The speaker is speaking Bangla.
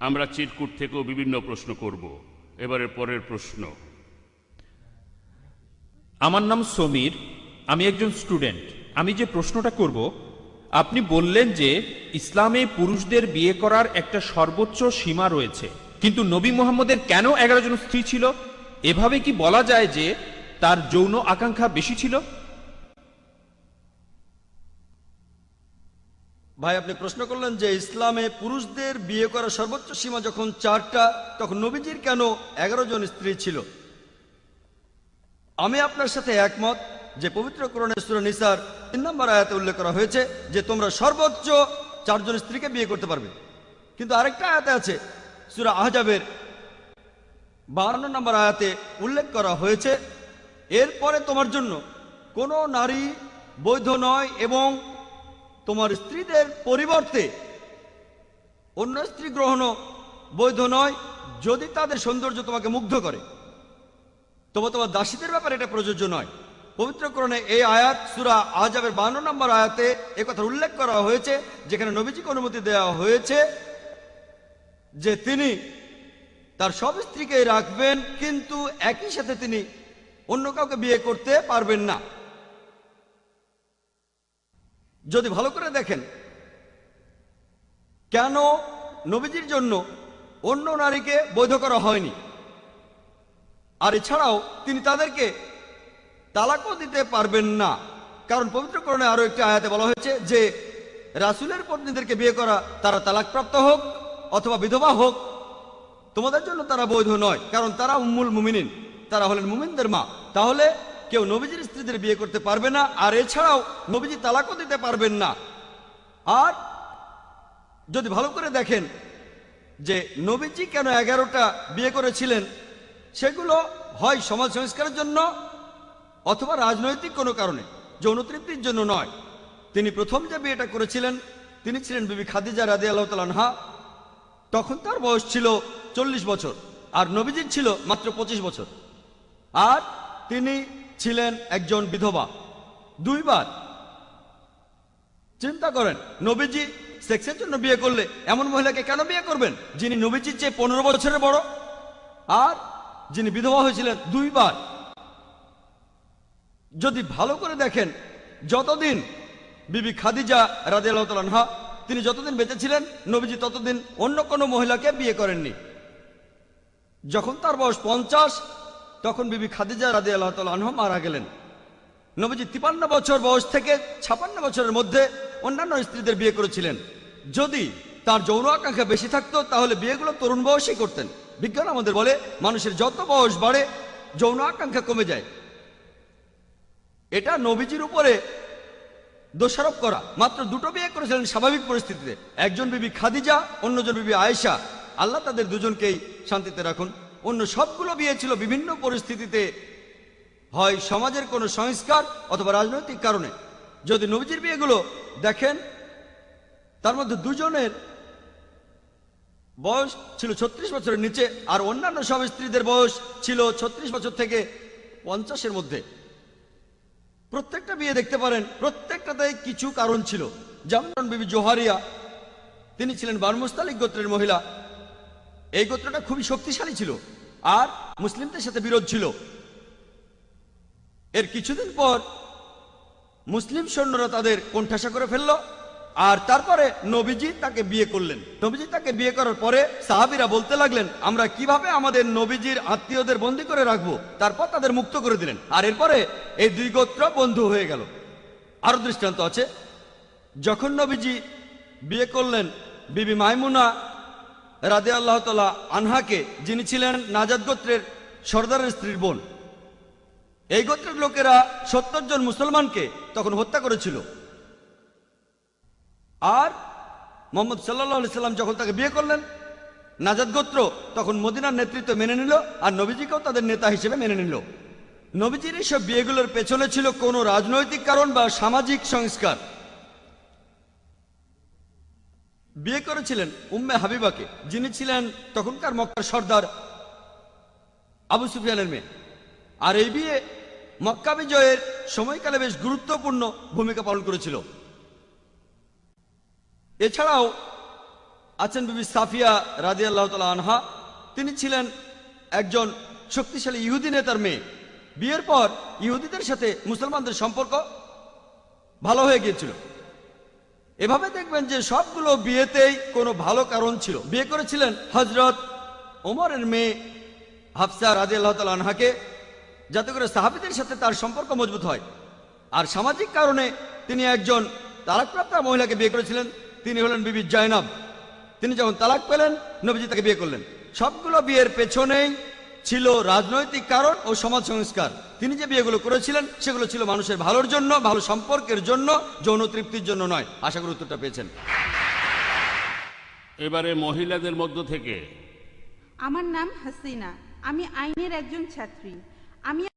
আমরা চিরকুট থেকেও বিভিন্ন প্রশ্ন করব। এবারে পরের প্রশ্ন। আমার নাম সমীর, আমি একজন স্টুডেন্ট। আমি যে প্রশ্নটা করব, আপনি বললেন যে ইসলামে পুরুষদের বিয়ে করার একটা সর্বোচ্চ সীমা রয়েছে, কিন্তু নবী মুহাম্মদের কেন 11 জন স্ত্রী ছিল? এভাবে কি বলা যায় যে তার যৌন আকাঙ্ক্ষা বেশি ছিল? ভাই, আপনি প্রশ্ন করলেন যে ইসলামে পুরুষদের বিয়ে করার সর্বোচ্চ সীমা যখন 4টা, তখন নবীজির কেন 11 জন স্ত্রী ছিল? আমি আপনার সাথে একমত যে পবিত্র কোরআনের সূরা নিসার 3 নম্বর আয়াতে উল্লেখ করা হয়েছে যে তোমরা সর্বোচ্চ 4 জন স্ত্রীকে বিয়ে করতে পারবে। কিন্তু আরেকটা আয়াতে আছে, সূরা আহজাবের 52 নম্বর আয়াতে উল্লেখ করা হয়েছে, এরপরে তোমার জন্য কোনো নারী বৈধ নয় এবং তোমার স্ত্রীদের পরিবর্তে অন্য স্ত্রী গ্রহণও বৈধ নয় যদি তাদের সৌন্দর্য তোমাকে মুগ্ধ করে। তবে তোমার দাসীদের ব্যাপারে এটা প্রযোজ্য নয়। পবিত্র কোরআনে এই আয়াত সূরা আহজাবের 52 নম্বর আয়াতে একথা উল্লেখ করা হয়েছে, যেখানে নবীজিকে অনুমতি দেওয়া হয়েছে যে তিনি তার সব স্ত্রীকে রাখবেন, কিন্তু একই সাথে তিনি অন্য কাউকে বিয়ে করতে পারবেন না। যদি ভালো করে দেখেন কেন নবীজির জন্য অন্য নারীকে বৈধ করা হয়নি, আর এছাড়াও তিনি তাদেরকে তালাকও দিতে পারবেন না, কারণ পবিত্র কোরআনে আরো একটি আয়াতে বলা হয়েছে যে রাসূলের পত্নীদেরকে বিয়ে করা, তারা তালাকপ্রাপ্ত হোক অথবা বিধবা হোক, তোমাদের জন্য তারা বৈধ নয়, কারণ তারা উম্মুল মুমিনিন, তারা হলেন মুমিনদের মা। তাহলে কেউ নবীজির স্ত্রীদের বিয়ে করতে পারবে না, আর এছাড়াও নবীজি তালাকও দিতে পারবেন না। আর যদি ভালো করে দেখেন যে নবীজি কেন 11টা বিয়ে করেছিলেন, সেগুলো হয় সমাজ সংস্কারের জন্য অথবা রাজনৈতিক কোনো কারণে, যৌন তৃপ্তির জন্য নয়। তিনি প্রথম যে বিয়েটা করেছিলেন তিনি ছিলেন বিবি খাদিজা রাদিয়াল্লাহু তাআলা আনহা। তখন তার বয়স ছিল 40 বছর আর নবীজির ছিল মাত্র 25 বছর, আর তিনি ছিলেন একজন বিধবা। 2 বার। চিন্তা করেন, নবীজি সেক্সের জন্য বিয়ে করলে এমন মহিলাকে কেন বিয়ে করবেন যিনি নবীজির চেয়ে 15 বছরের বড়, আর যিনি বিধবা হয়েছিলেন 2 বার। যদি ভালো করে দেখেন, যতদিন বিবি খাদিজা রাদিয়াল্লাহু তাআলা আনহা তিনি যতদিন বেঁচে ছিলেন, নবীজি ততদিন অন্য কোনো মহিলাকে বিয়ে করেননি। যখন তার বয়স 50, তখন বিবি খাদিজা রাদিয়াল্লাহু তাআলা আনহা মারা গেলেন। নবীজি 53 বছর বয়স থেকে 56 বছরের মধ্যে অন্যান্য স্ত্রীদের বিয়ে করেছিলেন। যদি তার যৌন আকাঙ্ক্ষা বেশি থাকতো তাহলে বিয়েগুলো তরুণ বয়সেই করতেন। বিজ্ঞান আমাদের বলে মানুষের যত বয়স বাড়ে যৌন আকাঙ্ক্ষা কমে যায়। এটা নবীজির উপরে দোষারোপ করা। মাত্র 2টো বিয়ে করেছিলেন স্বাভাবিক পরিস্থিতিতে, একজন বিবি খাদিজা, অন্যজন বিবি আয়েশা, আল্লাহ তাদের দুজনকেই শান্তিতে রাখুন। অন্য সবগুলো বিয়ে ছিল বিভিন্ন পরিস্থিতিতে, হয় সমাজের কোনো সংস্কার অথবা রাজনৈতিক কারণে। যদি নবীজির বিয়েগুলো দেখেন, তার মধ্যে 2 জনের বয়স ছিল 36 বছরের নিচে, আর অন্যান্য সব স্ত্রীদের বয়স ছিল 36 বছর থেকে 50-এর মধ্যে। প্রত্যেকটা বিয়ে দেখতে পারেন, প্রত্যেকটাতে কিছু কারণ ছিল। যেমন বিবি জোহারিয়া, তিনি ছিলেন বানু মুস্তালিক গোত্রের মহিলা। এই গোত্রটা খুবই শক্তিশালী ছিল আর মুসলিমদের সাথে বিরোধ ছিল। এর কিছুদিন পর মুসলিম সৈন্যরা তাদের কোণঠাসা করে ফেলল, আর তারপরে নবীজি তাকে বিয়ে করলেন। নবীজি তাকে বিয়ে করার পরে সাহাবীরা বলতে লাগলেন, আমরা কিভাবে আমাদের নবীজির আত্মীয়দের বন্দী করে রাখবো। তারপর তাদের মুক্ত করে দিলেন, আর এরপরে এই 2 গোত্র বন্ধু হয়ে গেল। আরো দৃষ্টান্ত আছে। যখন নবীজি বিয়ে করলেন বিবি মাইমুনা রাদিয়াল্লাহু তাআলা আনহাকে, যিনি ছিলেন নাজাদ গোত্রের সর্দারের স্ত্রীর বোন, এই গোত্রের লোকেরা 70 জন মুসলমানকে তখন হত্যা করেছিল। আর মুহাম্মদ সাল্লাল্লাহু আলাইহি সাল্লাম যখন তাকে বিয়ে করলেন, নাজাদ গোত্র তখন মদিনার নেতৃত্ব মেনে নিল, আর নবীজিকেও তাদের নেতা হিসেবে মেনে নিল। নবীজির এইসব বিয়েগুলোর পেছনে ছিল কোনো রাজনৈতিক কারণ বা সামাজিক সংস্কার। বিয়ে করেছিলেন উম্মে হাবিবাকে, যিনি ছিলেন তখনকার মক্কার সর্দার আবু সুফিয়ানের মেয়ে। আর এই বিয়ে মক্কা বিজয়ের সময়কালে বেশ গুরুত্বপূর্ণ ভূমিকা পালন করেছিল। এছাড়াও আছেন বিবি সাফিয়া রাদিয়াল্লাহু তাআলা আনহা। তিনি ছিলেন একজন শক্তিশালী ইহুদি নেতার মেয়ে। বিয়ের পর ইহুদিদের সাথে মুসলমানদের সম্পর্ক ভালো হয়ে গিয়েছিল। এভাবে দেখবেন যে সবগুলো বিয়েতেই কোনো ভালো কারণ ছিল। বিয়ে করেছিলেন হযরত ওমরের মেয়ে হাফসা রাদিয়াল্লাহু তাআলা আনহাকে, যাতে করে সাহাবীদের সাথে তার সম্পর্ক মজবুত হয়। আর সামাজিক কারণে তিনি একজন তালাকপ্রাপ্তা মহিলাকে বিয়ে করেছিলেন। তিনি হলেন বিবি জায়নাব। তিনি যখন তালাক পেলেন, নবীজি তাকে বিয়ে করলেন। সবগুলো বিয়ের পেছনেই ছিল রাজনৈতিক কারণ ও সমাজ সংস্কার। তিনি যে বিয়েগুলো করেছিলেন সেগুলো ছিল মানুষের ভালোর জন্য, ভালো সম্পর্কের জন্য, যৌন তৃপ্তির জন্য নয়। আশা করি উত্তরটা পেয়েছেন। এবারে মহিলাদের মধ্য থেকে আমার নাম হাসিনা। আমি আইনের একজন ছাত্রী। আমি